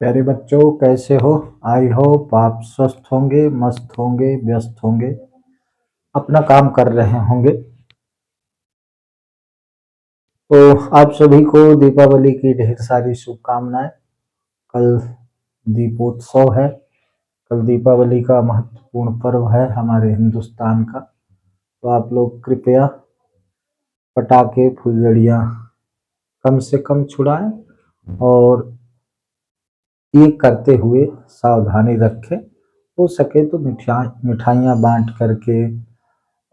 प्यारे बच्चों, कैसे हो? आई होप आप स्वस्थ होंगे, मस्त होंगे, व्यस्त होंगे, अपना काम कर रहे होंगे। तो आप सभी को दीपावली की ढेर सारी शुभकामनाएं। कल दीपोत्सव है। कल दीपावली का महत्वपूर्ण पर्व है हमारे हिंदुस्तान का। तो आप लोग कृपया पटाखे, फुलझड़ियाँ कम से कम छुड़ाएं और ये करते हुए सावधानी रखें। हो सके तो मिठाइयाँ बांट करके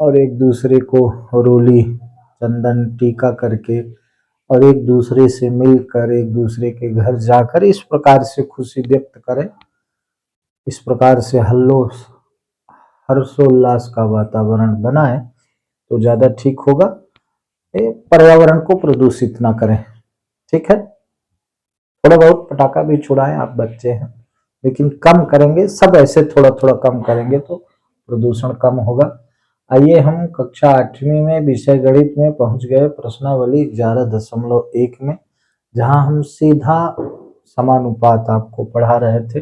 और एक दूसरे को रोली, चंदन, टीका करके और एक दूसरे से मिलकर एक दूसरे के घर जाकर इस प्रकार से खुशी व्यक्त करें। इस प्रकार से हर्षोल्लास का वातावरण बनाएं तो ज़्यादा ठीक होगा। पर्यावरण को प्रदूषित ना करें, ठीक है? थोड़ा बहुत पटाखा भी छुड़ाएं, आप बच्चे हैं, लेकिन कम करेंगे, सब ऐसे थोड़ा थोड़ा कम करेंगे तो प्रदूषण कम होगा। आइए हम कक्षा 8वीं में विषय गणित में पहुंच गए, प्रश्नावली 11.1 में, जहां हम सीधा समानुपात आपको पढ़ा रहे थे,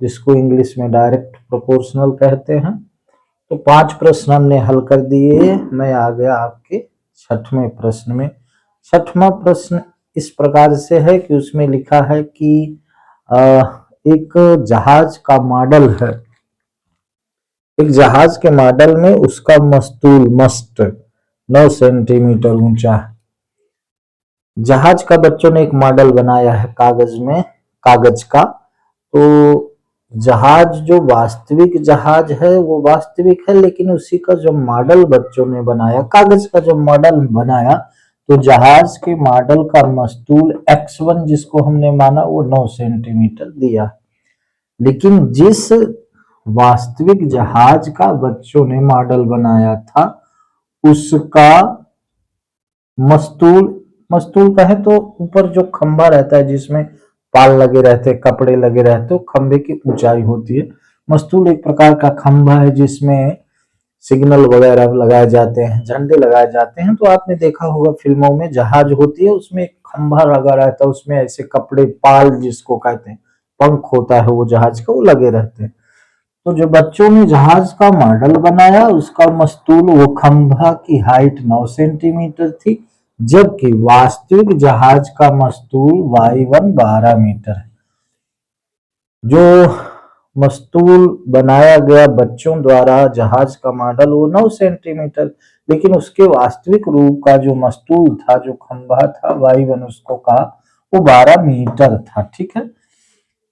जिसको इंग्लिश में डायरेक्ट प्रोपोर्शनल कहते हैं। तो 5 प्रश्न हमने हल कर दिए। मैं आ गया आपके 6वें प्रश्न में। 6वां प्रश्न इस प्रकार से है कि उसमें लिखा है कि एक जहाज का मॉडल है। एक जहाज के मॉडल में उसका मस्त 9 सेंटीमीटर ऊंचा है। जहाज का बच्चों ने एक मॉडल बनाया है कागज का। तो जहाज जो वास्तविक जहाज है वो वास्तविक है, लेकिन उसी का जो मॉडल बच्चों ने बनाया, कागज का जो मॉडल बनाया, तो जहाज के मॉडल का मस्तूल x1 जिसको हमने माना वो 9 सेंटीमीटर दिया। लेकिन जिस वास्तविक जहाज का बच्चों ने मॉडल बनाया था उसका मस्तूल कहे तो ऊपर जो खंभा रहता है जिसमें पाल लगे रहते हैं, कपड़े लगे रहते हैं, खंभे की ऊंचाई होती है। मस्तूल एक प्रकार का खंभा है जिसमें सिग्नल वगैरह लगाए जाते हैं, झंडे लगाए जाते हैं। तो आपने देखा होगा फिल्मों में जहाज होती है उसमें एक खंभा लगा रहता है, उसमें ऐसे कपड़े, पाल जिसको कहते हैं, पंख होता है वो जहाज का, वो लगे रहते हैं। तो जो बच्चों ने जहाज का मॉडल बनाया उसका मस्तूल, वो खंभा की हाइट 9 सेंटीमीटर थी, जबकि वास्तविक जहाज का मस्तूल y1 12 मीटर है। जो मस्तूल बनाया गया बच्चों द्वारा जहाज का मॉडल वो 9 सेंटीमीटर, लेकिन उसके वास्तविक रूप का जो मस्तूल था, जो खंभा था y1 उसको कहा, वो 12 मीटर था, ठीक है।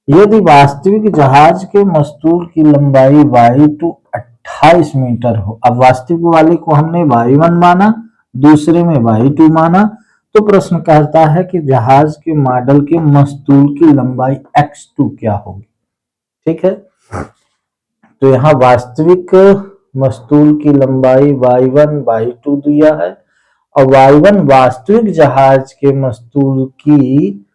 यदि वास्तविक जहाज के मस्तूल की लंबाई y2 28 मीटर हो, अब वास्तविक वाले को हमने y1 माना, दूसरे में y2 माना, तो प्रश्न कहता है कि जहाज के मॉडल के मस्तूल की लंबाई x2 क्या होगी, ठीक है। तो यहाँ वास्तविक मस्तूल की लंबाई y1 y2 दिया है और y1 वास्तविक जहाज के मस्तूल की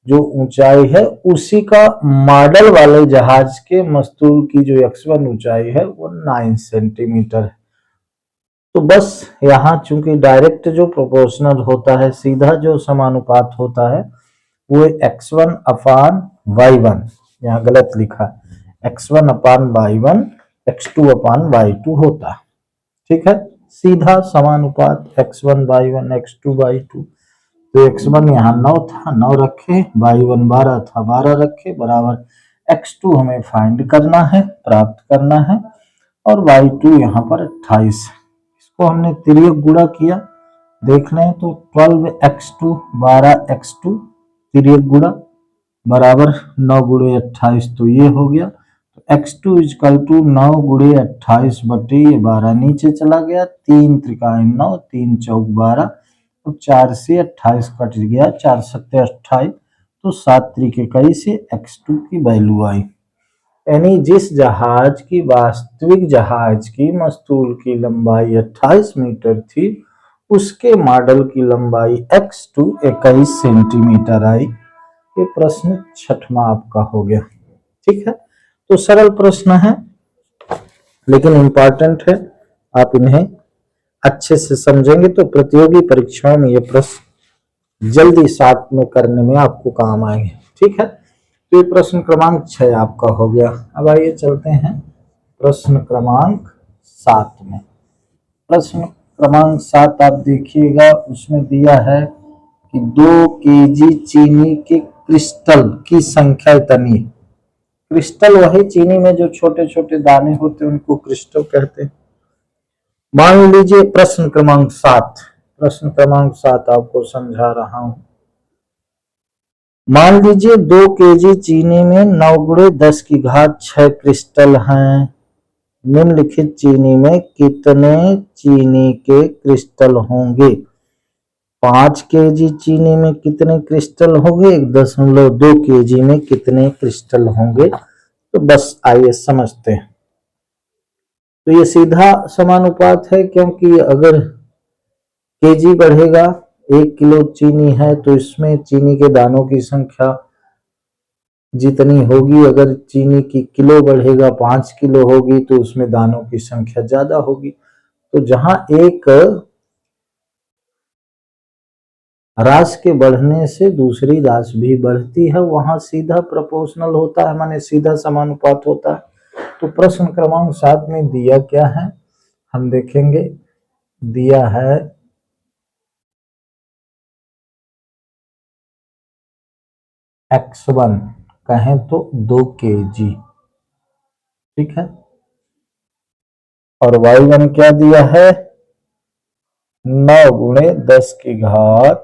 जो ऊंचाई है उसी का मॉडल वाले जहाज के मस्तूल की जो x1 ऊंचाई है वो 9 सेंटीमीटर है। तो बस यहाँ चूंकि डायरेक्ट जो प्रोपोर्शनल होता है, सीधा जो समानुपात होता है, वो x1 अपान y1, यहाँ गलत लिखा है, x1 अपान y1 x2 अपान y2 होता है, ठीक है। सीधा समानुपात x1 y1 x2 y2। तो x1 यहाँ 9 था, 9 रखे, y1 12 था, 12 रखे, बराबर x2 हमें फाइंड करना है, प्राप्त करना है, और y2 यहाँ पर 28। इसको हमने तिर्यक गुणा किया, देख लें तो 12x2 12x2 तिर्यक गुणा बराबर 9 गुणे 28, तो ये हो गया। तो x2 इजकल टू 9 गुणे 28 बटे ये 12 नीचे चला गया, 3 त्रिकाएं 9, 3 चौक 12, तो 4 से 28 कट गया, 4 सत्ते 28, तो 7 त्रिक 21 से x2 की वैल्यू आई। यानी जिस जहाज की वास्तविक जहाज की मस्तूल की लंबाई 28 मीटर थी, उसके मॉडल की लंबाई x2 21 सेंटीमीटर आई। ये प्रश्न 6वां आपका हो गया, ठीक है। तो सरल प्रश्न है लेकिन इंपॉर्टेंट है, आप इन्हें अच्छे से समझेंगे तो प्रतियोगी परीक्षाओं में ये प्रश्न जल्दी साथ में करने में आपको काम आएंगे, ठीक है। तो ये प्रश्न क्रमांक 6 आपका हो गया। अब आइए चलते हैं प्रश्न क्रमांक 7 में। प्रश्न क्रमांक 7 आप देखिएगा, उसमें दिया है कि 2 केजी चीनी के क्रिस्टल की संख्या इतनी है। क्रिस्टल वही चीनी में जो छोटे छोटे दाने होते हैं उनको क्रिस्टल कहते हैं। मान लीजिए प्रश्न क्रमांक 7, प्रश्न क्रमांक 7 आपको समझा रहा हूं। मान लीजिए 2 केजी चीनी में 9 गुणे 10 की घात 6 क्रिस्टल हैं। निम्नलिखित चीनी में कितने चीनी के क्रिस्टल होंगे? 5 केजी चीनी में कितने क्रिस्टल होंगे? 1.2 केजी में कितने क्रिस्टल होंगे? तो बस आइए समझते हैं। तो ये सीधा समानुपात है, क्योंकि अगर केजी बढ़ेगा, 1 किलो चीनी है तो इसमें चीनी के दानों की संख्या जितनी होगी, अगर चीनी की किलो बढ़ेगा 5 किलो होगी तो उसमें दानों की संख्या ज्यादा होगी। तो जहां एक राशि के बढ़ने से दूसरी राशि भी बढ़ती है, वहां सीधा प्रोपोर्शनल होता है, माने सीधा समानुपात होता है। तो प्रश्न क्रमांक 7 में दिया क्या है हम देखेंगे। दिया है x1 कहें तो 2 केजी, ठीक है, और y1 क्या दिया है? 9 गुणे 10 की घात,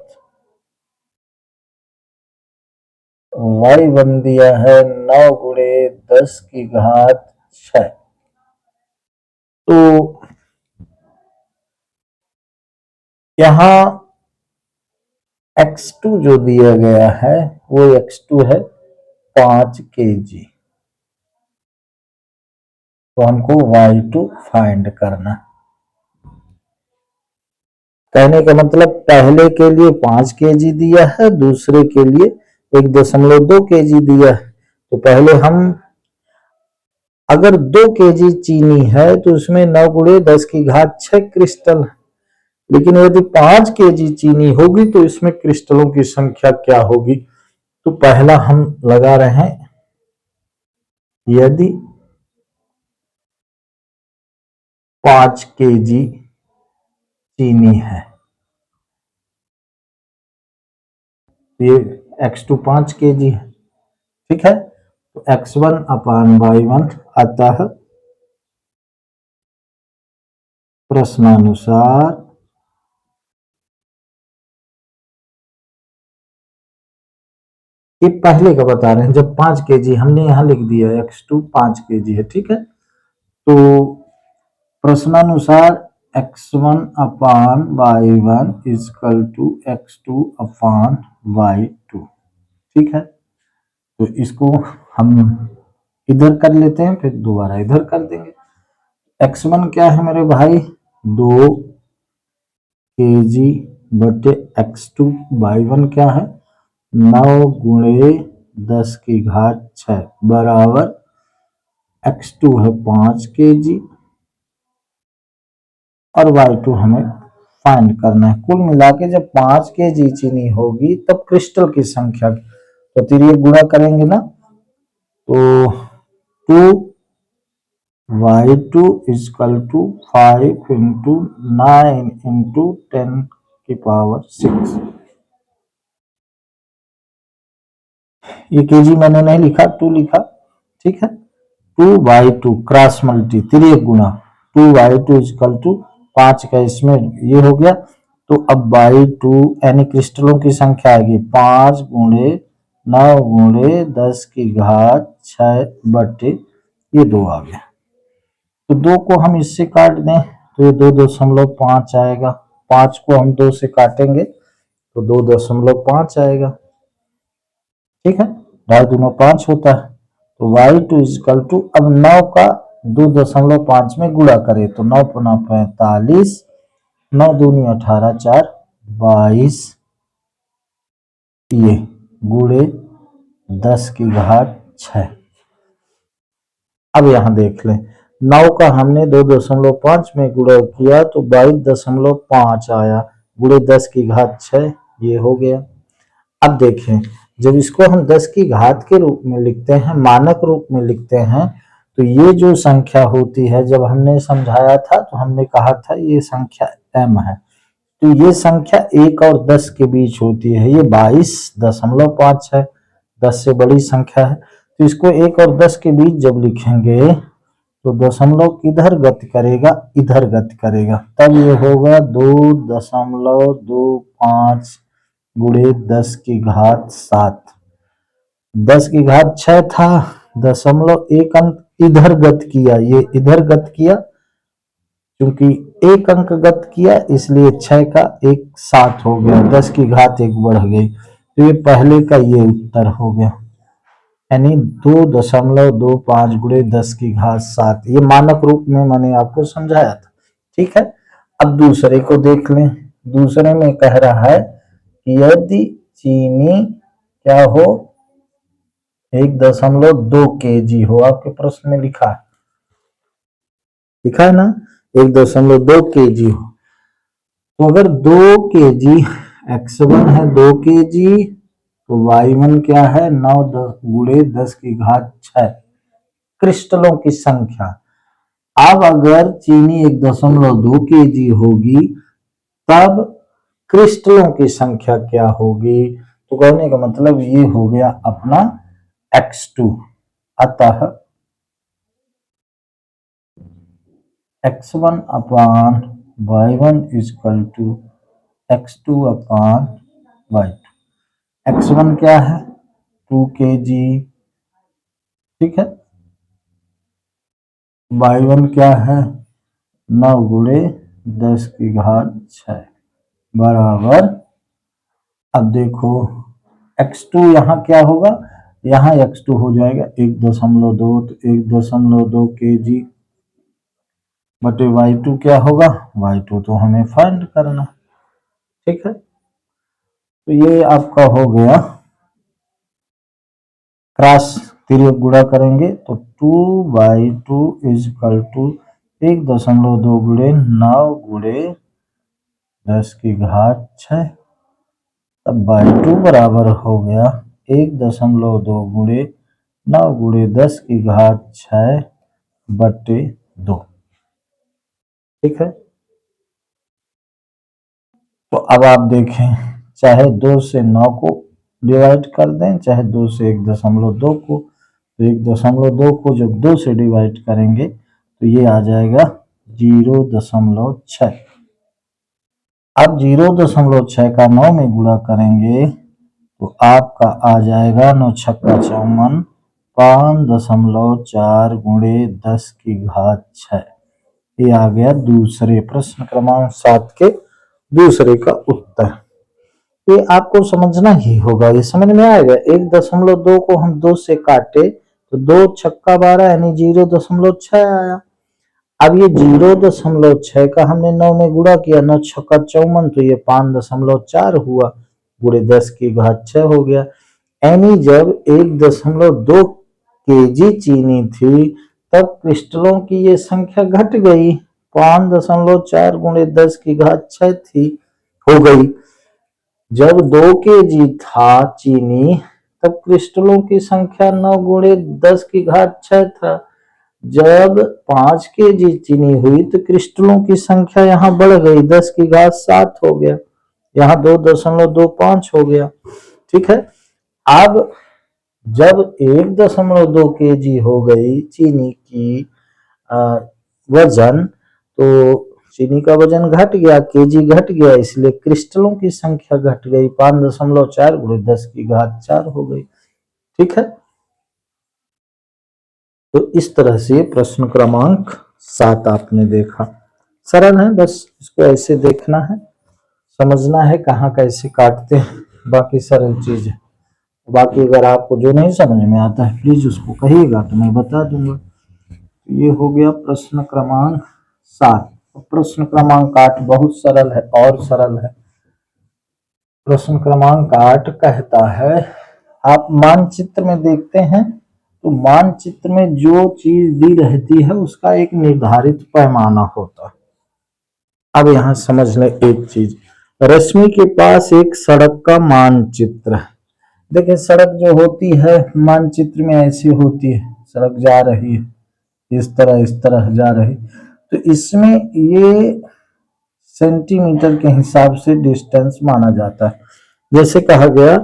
y1 दिया है 9 गुणे 10 की घात 6। तो यहां x2 जो दिया गया है वो x2 है 5 केजी। तो हमको y2 फाइंड करना। कहने का मतलब पहले के लिए 5 केजी दिया है, दूसरे के लिए 1.2 केजी दिया है। तो पहले हम, अगर 2 केजी चीनी है तो उसमें 9 गुणे 10 की घात 6 क्रिस्टल, लेकिन यदि 5 केजी चीनी होगी तो इसमें क्रिस्टलों की संख्या क्या होगी? तो पहला हम लगा रहे हैं, यदि 5 केजी चीनी है, ये x2 5 केजी है, ठीक है। तो x1 अपान y1, अतः प्रश्नानुसार ये पहले का बता रहे हैं, जब 5 केजी हमने यहां लिख दिया x2 5 केजी है, ठीक है। तो प्रश्नानुसार x1 upon y1 is equal to x2 upon y2, ठीक है। तो इसको हम इधर कर लेते हैं, फिर दोबारा इधर कर देंगे। x1 क्या है मेरे भाई? 2 केजी बटे x2, y1 क्या है? 9 गुणे 10 की घात 6 बराबर x2 है 5 केजी और y2 हमें फाइंड करना है। कुल मिला के जब 5 केजी चीनी होगी तब क्रिस्टल की संख्या, तो तिरिये गुणा करेंगे ना, तो 2y2 is equal to 5 into 9 into 10 की पावर 6। ये केजी मैंने नहीं लिखा, 2 लिखा, ठीक है। 2/2 क्रॉस मल्टी तिरिये गुणा 2/2 इजकल टू 5 का इसमें ये हो गया। तो अब by2 यानी क्रिस्टलों की संख्या आएगी 5 गुणे 9 गुणे 10 की घात 6 बटे ये 2 आ गया। तो 2 को हम इससे काट दें तो ये 2.5 आएगा। 5 को हम 2 से काटेंगे तो 2.5 आएगा, ठीक है। 2.5 होता है। तो y2 इजकल टू, अब 9 का 2.5 में गुणा करें तो 9 पुनः 45, 9 दूनी 18, 4 22, ये गुणे 10 की घात 6। अब यहां देख लें, 9 का हमने 2.5 में गुणा किया तो 22.5 आया, गुणे 10 की घात 6 ये हो गया। अब देखें जब इसको हम 10 की घात के रूप में लिखते हैं, मानक रूप में लिखते हैं, तो ये जो संख्या होती है, जब हमने समझाया था तो हमने कहा था ये संख्या m है, तो ये संख्या 1 और 10 के बीच होती है। ये 22.5 है, 10 से बड़ी संख्या है, तो इसको 1 और 10 के बीच जब लिखेंगे तो दशमलव किधर गति करेगा, इधर गति करेगा, तब ये होगा 2.25 गुणे 10 की घात 7। 10 की घात 6 था, दशमलव एक अंक इधर गति किया, ये इधर गति किया, क्योंकि एक अंक गति किया इसलिए 6 का 1 7 हो गया, 10 की घात 1 बढ़ गई, तो ये पहले का ये उत्तर हो गया, यानी 2.25 गुणे 10 की घात 7। ये मानक रूप में मैंने आपको समझाया था। ठीक है, अब दूसरे को देख लें। दूसरे में कह रहा है कि यदि चीनी क्या हो, 1.2 kg हो, आपके प्रश्न में लिखा है ना, 1.2 kg हो, तो अगर 2 kg x1 है 2 kg, तो y1 क्या है 9 गुणे 10 की घात 6 क्रिस्टलों की संख्या। अब अगर चीनी 1.2 kg होगी, तब क्रिस्टलों की संख्या क्या होगी, तो कहने का मतलब ये हो गया अपना x2। अतः x1 upon y1 equal to x2 upon y2। x1 क्या है 2 kg, ठीक है, y1 क्या है 9 गुणे 10 की घात 6 बराबर, अब देखो x2 यहाँ क्या होगा, यहाँ x2 हो जाएगा 1.2, तो 1.2 kg बटे y2 क्या होगा, y2 तो हमें फाइंड करना। ठीक है, तो ये आपका हो गया, क्रॉस तिर्यक गुणा करेंगे तो 2/2 इक्वल टू 1.2 गुणे 9 गुणे 10 की घात 6, तब y2 बराबर हो गया 1.2 गुणे 9 गुणे 10 की घात 6 बटे 2। ठीक है, तो अब आप देखें, चाहे 2 से 9 को डिवाइड कर दें, चाहे 2 से 1.2 को, तो 1.2 को जब 2 से डिवाइड करेंगे तो ये आ जाएगा 0.6। अब 0.6 का 9 में गुणा करेंगे तो आपका आ जाएगा 9 छक्का 54, 5.4 गुणे 10 की घात 6। ये आ गया दूसरे प्रश्न क्रमांक 7 के दूसरे का उत्तर। ये आपको समझना ही होगा, ये समझ में आएगा। 1.2 को हम 2 से काटे तो 2 छक्का 12 यानी 0.6 आया। अब ये 0.6 का हमने 9 में गुणा किया, 9 छक्का 54, तो ये 5.4 हुआ, गुणे 10 की घात 6 हो गया। यानी जब 1.2 kg चीनी थी, तब क्रिस्टलों की ये संख्या घट गई, 5.4 गुणे 10 की घात 6 थी, हो गई। जब 2 kg था चीनी, तब क्रिस्टलों की संख्या 9 गुणे 10 की घात 6 था। जब 5 kg चीनी हुई तो क्रिस्टलों की संख्या यहाँ बढ़ गई, 10 की घात 7 हो गया, यहाँ 2.25 हो गया। ठीक है, अब जब 1.2 kg हो गई चीनी की वजन, तो चीनी का वजन घट गया, केजी घट गया, इसलिए क्रिस्टलों की संख्या घट गई, 5.4 गुणे 10 की घात 4 हो गई। ठीक है, तो इस तरह से प्रश्न क्रमांक 7 आपने देखा। सरल है, बस इसको ऐसे देखना है, समझना है कहाँ कैसे काटते हैं, बाकी सरल चीज है। बाकी अगर आपको जो नहीं समझ में आता है प्लीज उसको कहिएगा तो मैं बता दूंगा। ये हो गया प्रश्न क्रमांक 7। प्रश्न क्रमांक 8 बहुत सरल है और सरल है। प्रश्न क्रमांक 8 कहता है, आप मानचित्र में देखते हैं तो मानचित्र में जो चीज दी रहती है उसका एक निर्धारित पैमाना होता है। अब यहां समझ लें एक चीज, रश्मि के पास एक सड़क का मानचित्र है, देखिए सड़क जो होती है मानचित्र में ऐसी होती है, सड़क जा रही है इस तरह जा रही, तो इसमें ये सेंटीमीटर के हिसाब से डिस्टेंस माना जाता है। जैसे कहा गया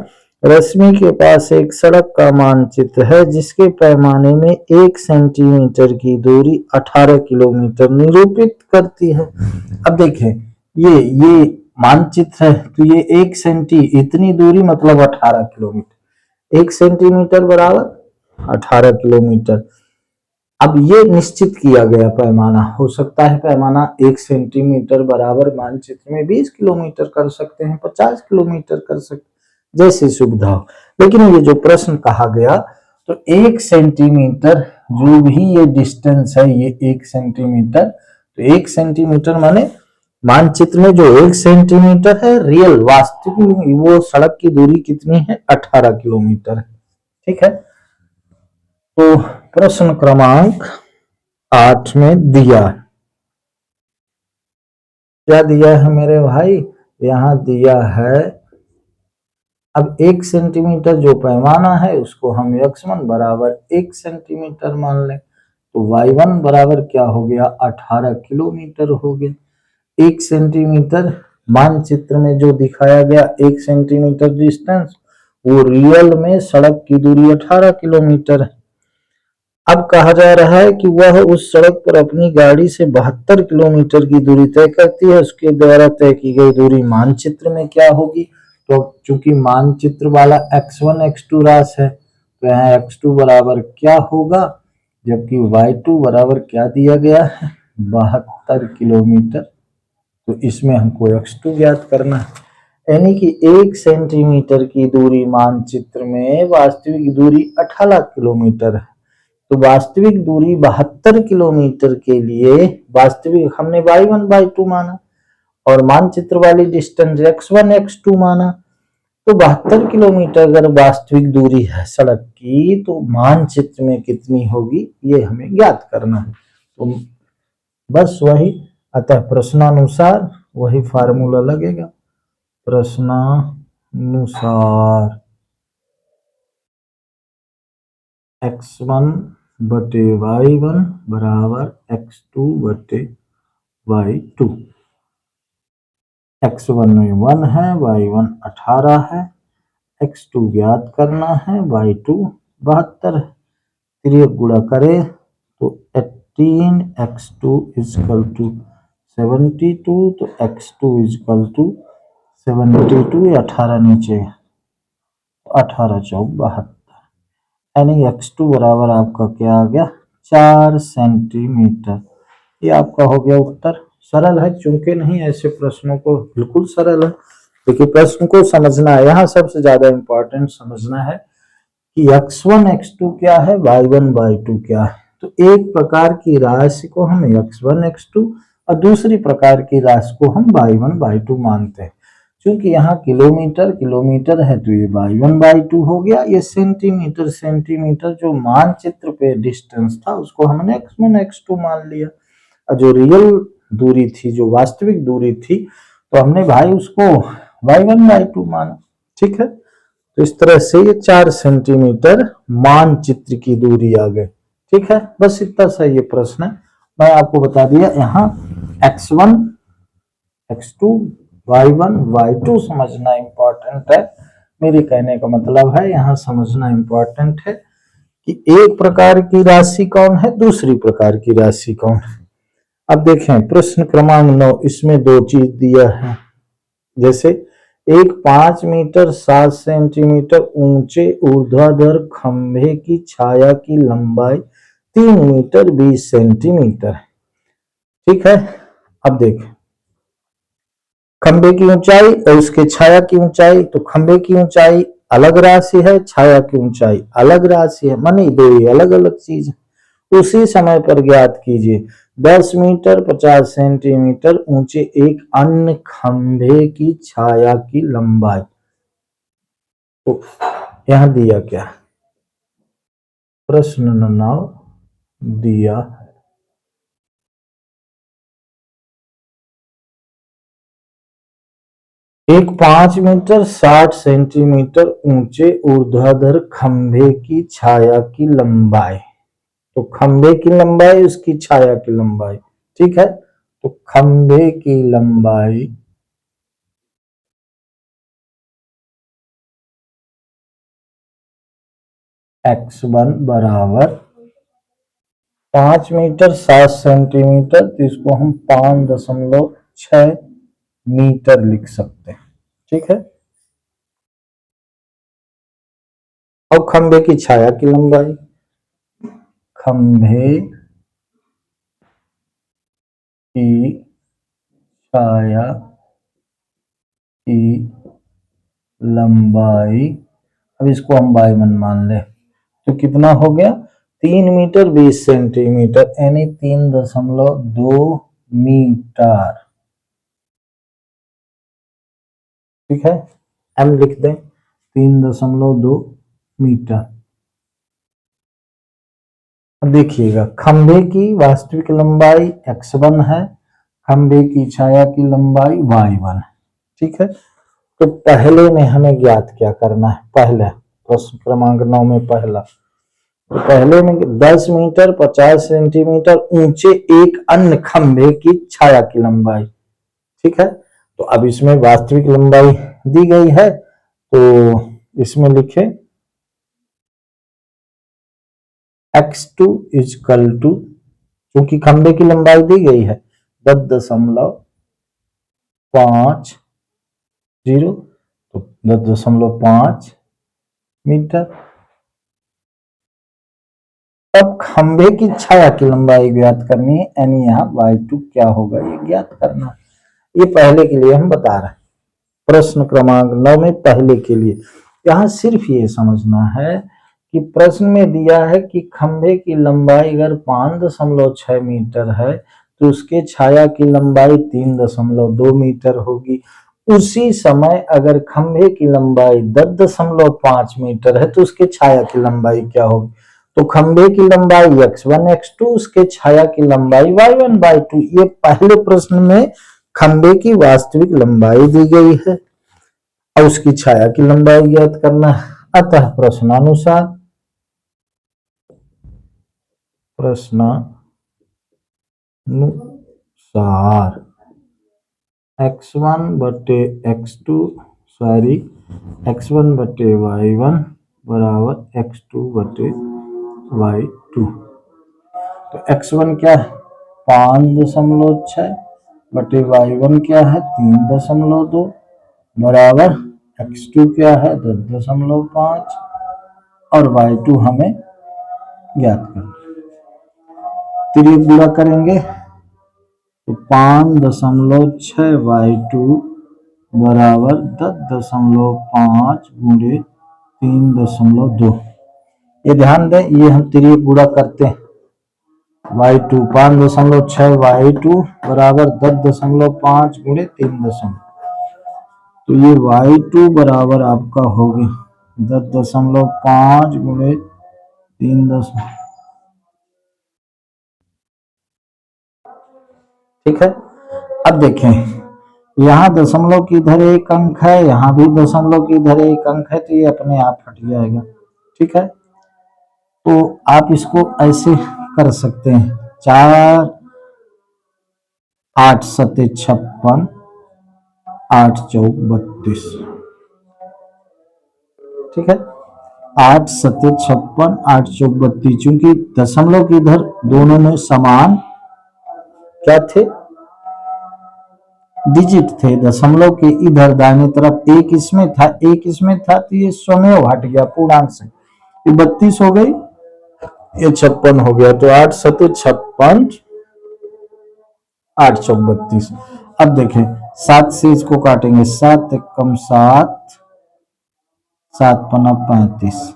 रश्मि के पास एक सड़क का मानचित्र है जिसके पैमाने में 1 सेंटीमीटर की दूरी 18 किलोमीटर निरूपित करती है। अब देखें ये मानचित्र है, तो ये 1 सेंटी इतनी दूरी मतलब 18 किलोमीटर, 1 सेंटीमीटर बराबर 18 किलोमीटर। अब ये निश्चित किया गया पैमाना, हो सकता है पैमाना 1 सेंटीमीटर बराबर मानचित्र में 20 किलोमीटर कर सकते हैं, 50 किलोमीटर कर सकते, जैसी सुविधा हो। लेकिन ये जो प्रश्न कहा गया तो 1 सेंटीमीटर जो भी ये डिस्टेंस है, ये 1 सेंटीमीटर, तो 1 सेंटीमीटर माने मानचित्र में जो 1 सेंटीमीटर है, रियल वास्तविक वो सड़क की दूरी कितनी है, 18 किलोमीटर है। ठीक है, तो प्रश्न क्रमांक 8 में दिया, क्या दिया है मेरे भाई, यहां दिया है, अब 1 सेंटीमीटर जो पैमाना है उसको हम x1 बराबर 1 सेंटीमीटर मान लें, तो y1 बराबर क्या हो गया, 18 किलोमीटर हो गया। 1 सेंटीमीटर मानचित्र में जो दिखाया गया 1 सेंटीमीटर डिस्टेंस, वो रियल में सड़क की दूरी 18 किलोमीटर है। अब कहा जा रहा है कि वह उस सड़क पर अपनी गाड़ी से 72 किलोमीटर की दूरी तय करती है, उसके द्वारा तय की गई दूरी मानचित्र में क्या होगी। तो चूंकि मानचित्र वाला x1 x2 रास है, तो यहाँ x2 बराबर क्या होगा, जबकि y2 बराबर क्या दिया गया है, 72 किलोमीटर। तो इसमें हमको x2 ज्ञात करना है, यानी कि 1 सेंटीमीटर की दूरी मानचित्र में वास्तविक दूरी 18 किलोमीटर है। तो वास्तविक दूरी 72 किलोमीटर के लिए वास्तविक हमने y1 y2 माना और मानचित्र वाली डिस्टेंस x1 x2 माना, तो 72 किलोमीटर अगर वास्तविक दूरी है सड़क की, तो मानचित्र में कितनी होगी ये हमें ज्ञात करना है। तो बस वही, अतः प्रश्नानुसार वही फार्मूला लगेगा, प्रश्नानुसार x1 बटे y1 बराबर x2 बटे y2। x1 में 1 है, y1 18 है, x2 ज्ञात करना है, y2 72 है। तिर्यक गुणा करें तो 18x2 इजकल टू 72, तो x2 इजकल टू 72, 18 नीचे 18 चौक 72, यानी x2 बराबर आपका क्या आ गया, 4 सेंटीमीटर। ये आपका हो गया उत्तर। सरल है, चूंकि नहीं ऐसे प्रश्नों को बिल्कुल सरल है, क्योंकि प्रश्न को समझना है, यहाँ सबसे ज्यादा इंपॉर्टेंट समझना है कि x1 x2 क्या है, y1 y2 क्या है। तो एक प्रकार की राशि को हम x1 x2 और दूसरी प्रकार की राशि को हम y1 y2 मानते हैं। क्योंकि यहाँ किलोमीटर किलोमीटर है तो ये y1 y2 हो गया, ये सेंटीमीटर सेंटीमीटर जो मानचित्र पे डिस्टेंस था उसको हमने x1 x2 मान लिया, और जो रियल दूरी थी, जो वास्तविक दूरी थी, तो हमने भाई उसको y1 y2 माना। ठीक है, तो इस तरह से ये 4 सेंटीमीटर मानचित्र की दूरी आ गई। ठीक है, बस इतना सा ये प्रश्न है, मैं आपको बता दिया। यहाँ x1 x2 y1 y2 समझना इंपॉर्टेंट है। मेरे कहने का मतलब है यहाँ समझना इंपॉर्टेंट है कि एक प्रकार की राशि कौन है, दूसरी प्रकार की राशि कौन है। अब देखें प्रश्न क्रमांक 9, इसमें दो चीज दिया है, जैसे एक 5 मीटर 7 सेंटीमीटर ऊंचे ऊर्ध्वाधर खंभे की छाया की लंबाई 3 मीटर 20 सेंटीमीटर है। ठीक है, अब देखें खंभे की ऊंचाई और उसके छाया की ऊंचाई, तो खंभे की ऊंचाई अलग राशि है, छाया की ऊंचाई अलग राशि है, मानी दो ये अलग अलग चीज है। उसी समय पर ज्ञात कीजिए 10 मीटर 50 सेंटीमीटर ऊंचे एक अन्य खंभे की छाया की लंबाई। तो यहां दिया क्या, प्रश्न 9 दिया एक 5 मीटर 60 सेंटीमीटर ऊंचे ऊर्ध्वाधर खंभे की छाया की लंबाई। तो खंभे की लंबाई उसकी छाया की लंबाई, ठीक है। तो खंभे की लंबाई x1 बराबर 5 मीटर 60 सेंटीमीटर, तो इसको हम 5.6 मीटर लिख सकते हैं, ठीक है। और खंभे की छाया की लंबाई, खंभे की छाया की लंबाई, अब इसको हम y1 मान ले, तो कितना हो गया 3 मीटर 20 सेंटीमीटर, यानी 3.2 मीटर, ठीक है। m लिख दें 3.2 मीटर। अब देखिएगा खंभे की वास्तविक लंबाई x1 है, खंभे की छाया की लंबाई y1 है, ठीक है। तो पहले में हमें ज्ञात क्या करना है, पहले प्रश्न क्रमांक 9 में पहला, तो पहले में 10 मीटर 50 सेंटीमीटर ऊंचे एक अन्य खंभे की छाया की लंबाई, ठीक है। तो अब इसमें वास्तविक लंबाई दी गई है, तो इसमें लिखे x2 इजकल टू, क्योंकि खंभे की लंबाई दी गई है 10.50, तो 10.5 मीटर। अब खंभे की छाया की लंबाई ज्ञात करनी है, यानी यहाँ y2 क्या होगा ये ज्ञात करना है। ये पहले के लिए हम बता रहे हैं, प्रश्न क्रमांक 9 में पहले के लिए। यहाँ सिर्फ ये समझना है कि प्रश्न में दिया है कि खंभे की लंबाई अगर 5.6 मीटर है तो उसके छाया की लंबाई 3.2 मीटर होगी। उसी समय अगर खंभे की लंबाई 10.5 मीटर है तो उसके छाया की लंबाई क्या होगी, तो खंभे की लंबाई x1 x2, उसके छाया की लंबाई y1 y2। ये पहले प्रश्न में खंभे की वास्तविक लंबाई दी गई है और उसकी छाया की लंबाई ज्ञात करना है। अतः प्रश्नानुसार x1 बटे x2 सॉरी x1 बटे y1 बराबर x2 बटे y2। तो x1 क्या है 5.6 बटे y1 क्या है 3.2 बराबर x2 क्या है 10.5 और y2 हमें ज्ञात करना। तो ये गुणा करेंगे तो 5.6 y2 बराबर 10.5 गुणे 3.2। ये ध्यान दें, ये हम तिरिय गुणा करते हैं y2 5.6 y2 बराबर 10.5 गुणे 3, तो ये y2 बराबर आपका हो गया 10.5 गुणे 3, ठीक है। अब देखें यहाँ दशमलव की इधर एक अंक है, यहाँ भी दशमलव की इधर एक अंक है, तो ये अपने आप हट जाएगा, ठीक है। तो आप इसको ऐसे कर सकते हैं 4 8 7 56 8 4 32, ठीक है। 8 7 56 8 4 32, चूंकि दशमलव की इधर दोनों में समान क्या थे डिजिट थे, दशमलव के इधर दाहिने तरफ एक इसमें था एक इसमें था, तो ये स्वमेव हट गया पूर्णांक से, ये 32 हो गई ये 56 हो गया, तो 8 7 56 8 4 32। अब देखें 7 से इसको काटेंगे 7 कम 7 7 पना 35,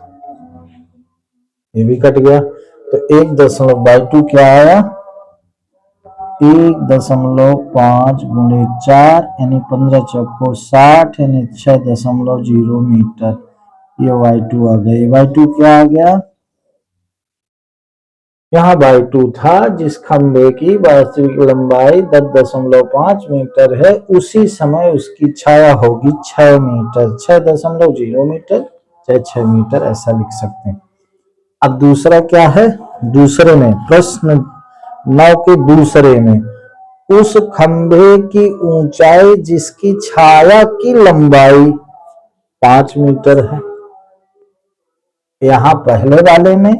ये भी कट गया, तो 1.2 क्या आया 1.5 गुणे 4 यानी 15 चौको 60 यानी 6.0 मीटर। ये y2 आ गई, y2 क्या आ गया यहाँ y2 था जिस खंबे की वास्तविक लंबाई 10.5 मीटर है, उसी समय उसकी छाया होगी 6 मीटर, 6.0 मीटर चाहे 6 मीटर ऐसा लिख सकते हैं। अब दूसरा क्या है, दूसरे में प्रश्न 9 के दूसरे में उस खंभे की ऊंचाई जिसकी छाया की लंबाई 5 मीटर है। यहां पहले वाले में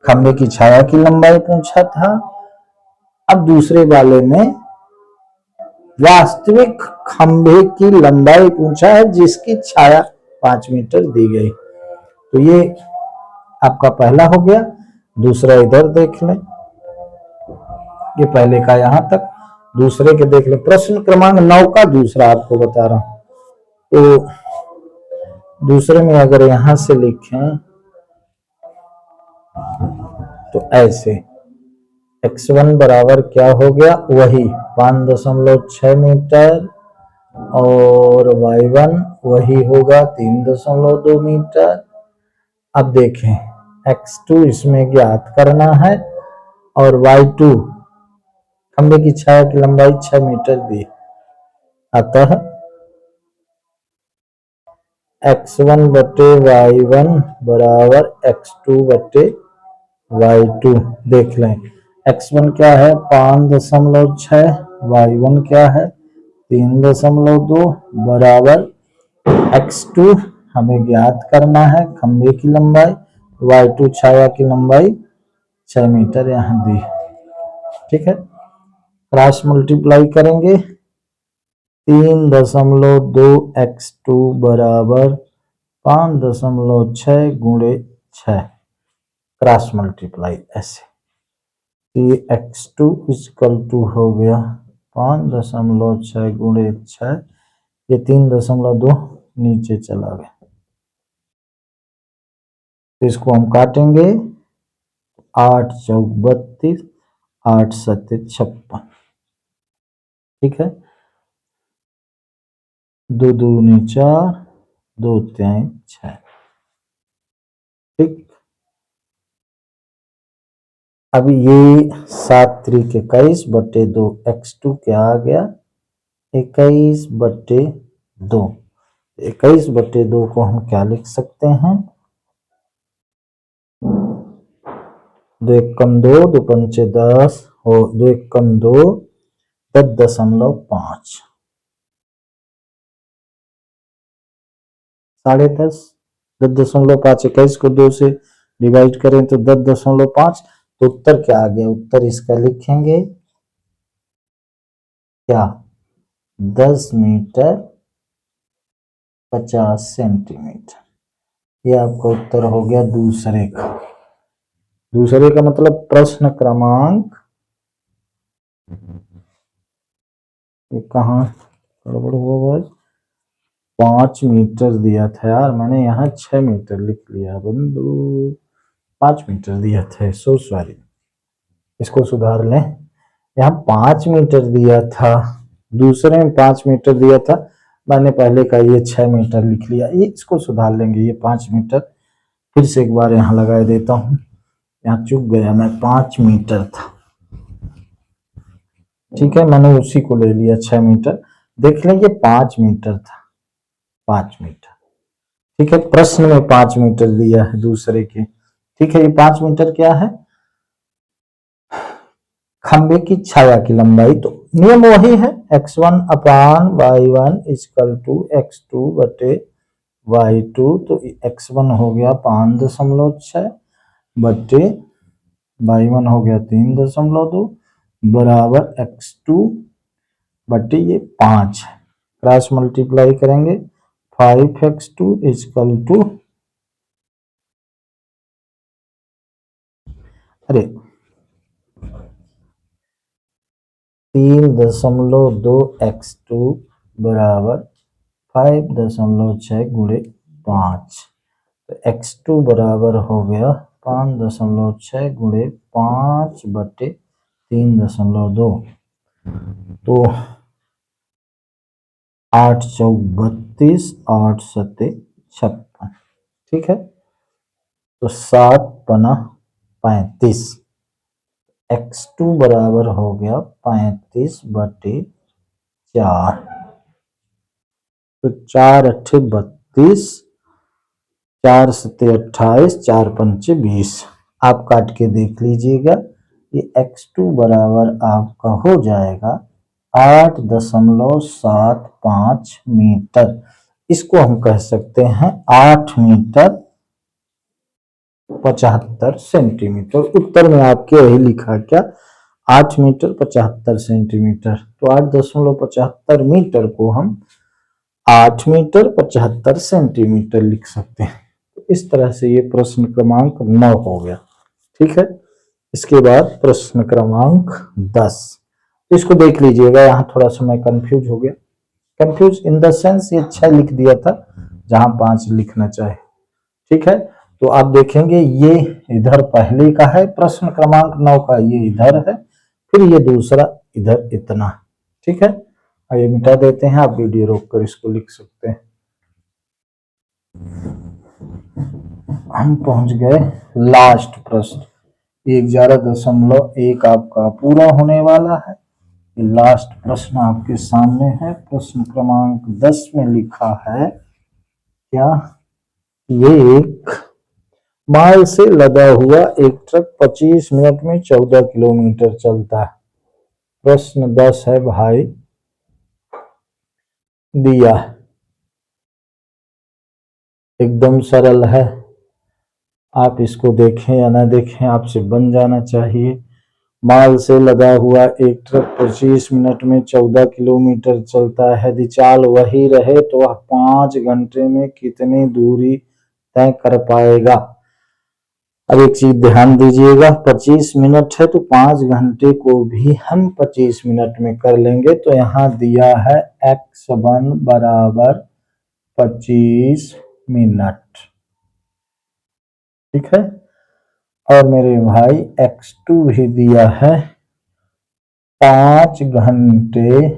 खंभे की छाया की लंबाई पूछा था, अब दूसरे वाले में वास्तविक खंभे की लंबाई पूछा है जिसकी छाया 5 मीटर दी गई। तो ये आपका पहला हो गया, दूसरा इधर देख लें, ये पहले का यहां तक, दूसरे के देख लें। प्रश्न क्रमांक 9 का दूसरा आपको बता रहा हूं। तो दूसरे में अगर यहां से लिखें तो ऐसे x1 बराबर क्या हो गया, वही 5.6 मीटर और y1 वही होगा 3.2 मीटर। अब देखें x2 इसमें ज्ञात करना है और y2 खंभे की छाया की लंबाई 6 मीटर दी, अतः x1 बटे y1 बराबर x2 बटे y2। देख लें x1 क्या है 5.6, y1 क्या है 3.2 बराबर x2 हमें ज्ञात करना है खंभे की लंबाई, y2 छाया की लंबाई 6 मीटर यहां दी। ठीक है, क्रॉस मल्टीप्लाई करेंगे 3.2 x2 बराबर 5.6 गुणे 6, क्रॉस मल्टीप्लाई ऐसे, ये x2 इक्वल टू हो गया 5.6 गुणे 6, ये 3.2 नीचे चला गया, तो इसको हम काटेंगे 8 चौक 32, 8 सत्ते 56। ठीक है, 2 दूनी 4, 2 तिहाई 6। ठीक, अब ये 7 त्रिक 21 बटे 2, x2 क्या आ गया 21 बटे 2। 21 बटे 2 को हम क्या लिख सकते हैं, 2 एकम 2, 2 पंचे 10 हो, 2 एकम 2, 10.5, 10.5, 10.5, 21 को 2 से डिवाइड करें तो 10.5, तो उत्तर क्या आ गया, उत्तर इसका लिखेंगे क्या 10 मीटर 50 सेंटीमीटर। ये आपका उत्तर हो गया दूसरे का। दूसरे का मतलब प्रश्न क्रमांक, ये कहाँ गड़बड़ हुआ भाई, 5 मीटर दिया था यार, मैंने यहाँ 6 मीटर लिख लिया बंधु, 5 मीटर दिया था, सो सॉरी, इसको सुधार लें। यहाँ 5 मीटर दिया था, दूसरे में 5 मीटर दिया था, मैंने पहले का ये 6 मीटर लिख लिया, ये इसको सुधार लेंगे, ये 5 मीटर फिर से एक बार यहाँ लगा देता हूँ, यहाँ चूक गया मैं, 5 मीटर था। ठीक है, मैंने उसी को ले लिया 6 मीटर, देख लें ये 5 मीटर था, 5 मीटर। ठीक है, प्रश्न में 5 मीटर दिया है दूसरे के। ठीक है, ये 5 मीटर क्या है, खंबे की छाया की लंबाई, तो नियम वही है x1 upon y1 equal to x2 बटे y2, तो x1 हो गया 5.6 बटे y1 हो गया 3.2 बराबर x2 बटे ये 5, क्रॉस मल्टीप्लाई करेंगे 5x2 इक्वल टू, अरे 3.2 x2 बराबर 5.6 गुणे 5, तो x2 बराबर हो गया 5.6 गुणे 5 बटे 3.2, तो 8 चौक 32, 8 सत्ते 56। ठीक है, तो 7 पना 35। x2 बराबर हो गया 35/4। तो 4 अट्ठे 32, 4 सत्ते 28, 4 पंचे 20। आप काट के देख लीजिएगा। ये x2 बराबर आपका हो जाएगा 8.75 मीटर। इसको हम कह सकते हैं 8 मीटर 75 सेंटीमीटर। उत्तर में आपके यही लिखा क्या, 8 मीटर 75 सेंटीमीटर। तो 8.75 मीटर को हम 8 मीटर 75 सेंटीमीटर लिख सकते हैं। तो इस तरह से ये प्रश्न क्रमांक 9 हो गया। ठीक है, इसके बाद प्रश्न क्रमांक 10। तो इसको देख लीजिएगा, यहाँ थोड़ा सा मैं कंफ्यूज हो गया। कंफ्यूज इन द सेंस ये 6 लिख दिया था जहां 5 लिखना चाहे। ठीक है, तो आप देखेंगे ये इधर पहले का है प्रश्न क्रमांक 9 का, ये इधर है, फिर ये दूसरा इधर इतना। ठीक है, आइए मिटा देते हैं, आप वीडियो रोक कर इसको लिख सकते हैं। हम पहुंच गए लास्ट प्रश्न। 11.1 आपका पूरा होने वाला है। ये लास्ट प्रश्न आपके सामने है। प्रश्न क्रमांक 10 में लिखा है क्या, ये एक माल से लदा हुआ एक ट्रक 25 मिनट में 14 किलोमीटर चलता है। प्रश्न 10 है भाई, दिया एकदम सरल है। आप इसको देखें या ना देखें, आपसे बन जाना चाहिए। माल से लदा हुआ एक ट्रक 25 मिनट में 14 किलोमीटर चलता है। यदि चाल वही रहे तो वह 5 घंटे में कितनी दूरी तय कर पाएगा। अब एक चीज ध्यान दीजिएगा, 25 मिनट है तो 5 घंटे को भी हम 25 मिनट में कर लेंगे। तो यहाँ दिया है x1 बराबर 25 मिनट। ठीक है, और मेरे भाई x2 भी दिया है 5 घंटे,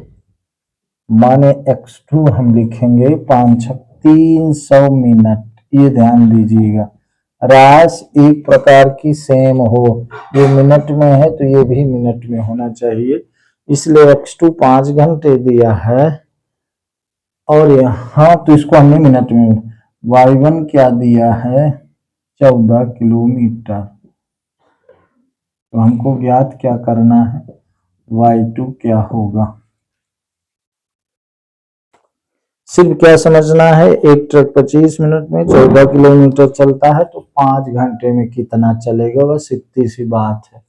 माने x2 हम लिखेंगे 5 300 मिनट। ये ध्यान दीजिएगा, रास एक प्रकार की सेम हो, ये मिनट में है तो ये भी मिनट में होना चाहिए, इसलिए x2 5 घंटे दिया है। और यहाँ तो इसको हमने मिनट में, y1 क्या दिया है 14 किलोमीटर। तो हमको ज्ञात क्या करना है, y2 क्या होगा। सिर्फ क्या समझना है, एक ट्रक 25 मिनट में 14 किलोमीटर चलता है तो 5 घंटे में कितना चलेगा, बस इतनी सी बात है।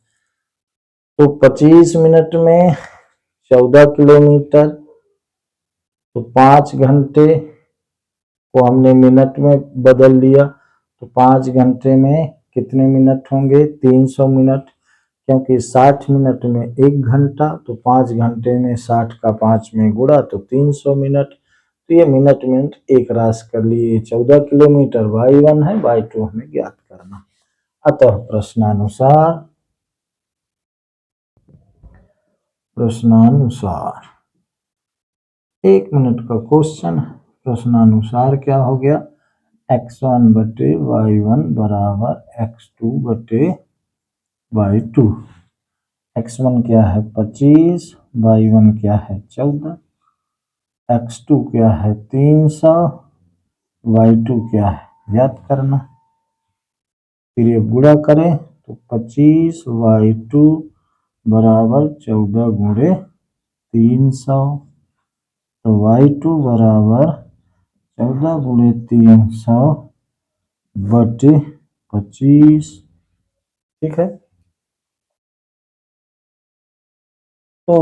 तो 25 मिनट में 14 किलोमीटर, तो 5 घंटे को हमने मिनट में बदल दिया, तो 5 घंटे में कितने मिनट होंगे 300 मिनट, क्योंकि 60 मिनट में 1 घंटा, तो 5 घंटे में 60 का 5 में गुणा तो 300 मिनट। तो ये मिनट मिनट एक रास कर लिए। 14 किलोमीटर y1 है, y2 हमें ज्ञात करना। अतः प्रश्नानुसार 1 मिनट का क्वेश्चन है। प्रश्नानुसार क्या हो गया, x1 बटे y1 बराबर x2 बटे y2। x1 क्या है 25, y1 क्या है 14, x2 क्या है 300, y2 क्या है ज्ञात करना। फिर ये गुणा करें तो 25 y2 बराबर 14 गुणे 300, तो y2 बराबर 14 गुणे 300 बटे 25। ठीक है, तो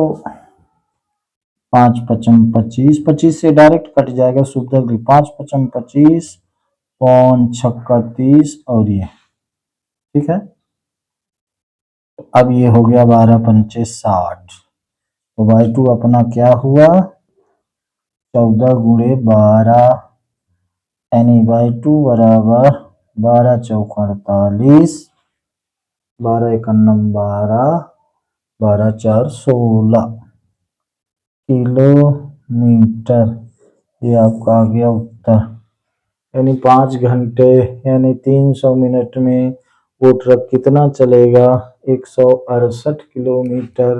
5 पचम 25, 25 से डायरेक्ट कट जाएगा, शुद्ध 5 पचम 25, 5 छक्का 30 और ये। ठीक है, अब ये हो गया 12 पंचे 60। तो y2 अपना क्या हुआ 14 गुणे 12, यानी y2 बराबर 12 चौक 48, 12 एकन्नम 12, 12 4 16 किलोमीटर। ये आपका आ गया उत्तर। यानी 5 घंटे यानी 300 मिनट में वो ट्रक कितना चलेगा, 168 किलोमीटर,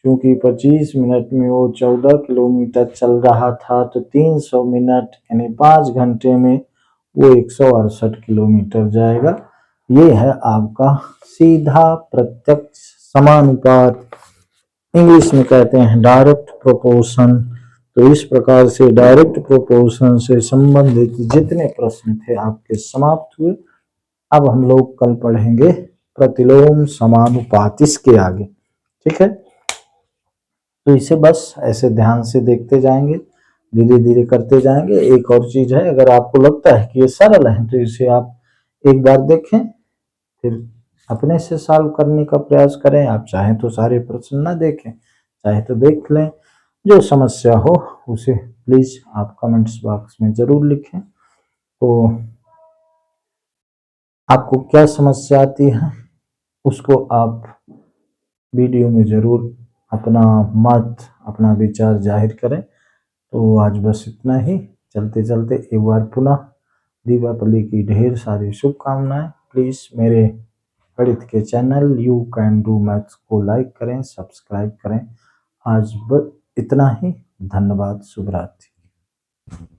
क्योंकि 25 मिनट में वो 14 किलोमीटर चल रहा था, तो 300 मिनट यानी 5 घंटे में वो 168 किलोमीटर जाएगा। ये है आपका सीधा प्रत्यक्ष समानुपात, इंग्लिश में कहते हैं डायरेक्ट प्रोपोर्शन। तो इस प्रकार से डायरेक्ट प्रोपोर्शन से संबंधित जितने प्रश्न थे आपके समाप्त हुए। अब हम लोग कल पढ़ेंगे प्रतिलोम समानुपात इसके आगे, ठीक है। तो इसे बस ऐसे ध्यान से देखते जाएंगे, धीरे धीरे करते जाएंगे। एक और चीज है, अगर आपको लगता है कि ये सरल है तो इसे आप एक बार देखें, फिर अपने से सॉल्व करने का प्रयास करें। आप चाहें तो सारे प्रश्न ना देखें, चाहे तो देख लें। जो समस्या हो उसे प्लीज आप कमेंट्स बॉक्स में जरूर लिखें। तो आपको क्या समस्या आती है उसको आप वीडियो में जरूर अपना मत, अपना विचार जाहिर करें। तो आज बस इतना ही। चलते चलते एक बार पुनः दीपावली की ढेर सारी शुभकामनाएं। प्लीज मेरे गणित के channel you can do maths को लाइक करें, सब्सक्राइब करें। आज बस इतना ही। धन्यवाद। शुभ रात्रि।